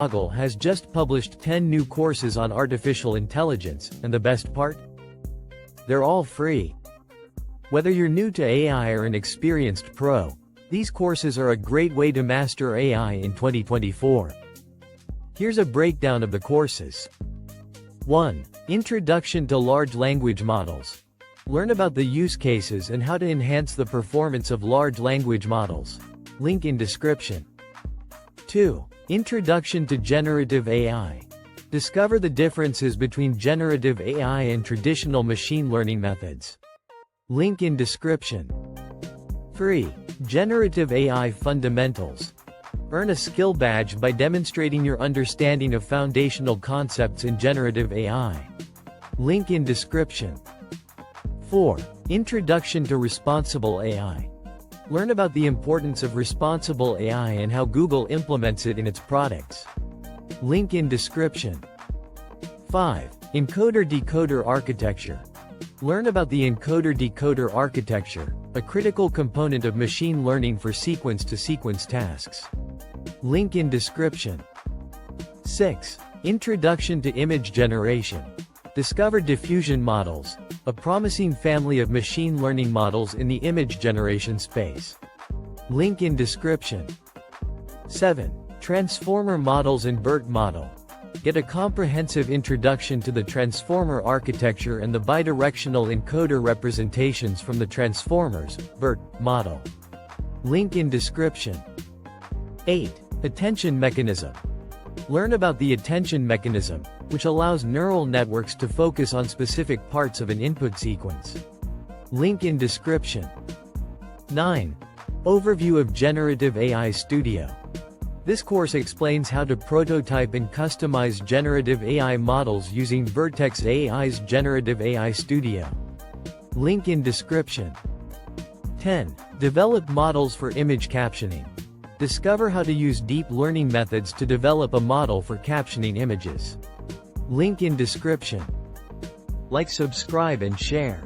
Google has just published 10 new courses on artificial intelligence, and the best part? They're all free. Whether you're new to AI or an experienced pro, these courses are a great way to master AI in 2024. Here's a breakdown of the courses. 1. Introduction to Large Language Models. Learn about the use cases and how to enhance the performance of large language models. Link in description. 2. Introduction to Generative AI. Discover the differences between generative AI and traditional machine learning methods. Link in description. 3. Generative AI Fundamentals. Earn a skill badge by demonstrating your understanding of foundational concepts in generative AI. Link in description. 4. Introduction to Responsible AI. Learn about the importance of responsible AI and how Google implements it in its products. Link in description. 5. Encoder-decoder architecture. Learn about the encoder-decoder architecture, a critical component of machine learning for sequence-to-sequence tasks. Link in description. 6. Introduction to Image Generation. Discover diffusion models, a promising family of machine learning models in the image generation space. Link in description. 7. Transformer Models and BERT Model. Get a comprehensive introduction to the transformer architecture and the bidirectional encoder representations from the transformers, BERT, model. Link in description. 8. Attention Mechanism. Learn about the attention mechanism, which allows neural networks to focus on specific parts of an input sequence. Link in description. 9. Overview of Generative AI Studio. This course explains how to prototype and customize generative AI models using Vertex AI's Generative AI Studio. Link in description. 10. Develop models for image captioning. Discover how to use deep learning methods to develop a model for captioning images. Link in description. Like, subscribe and share.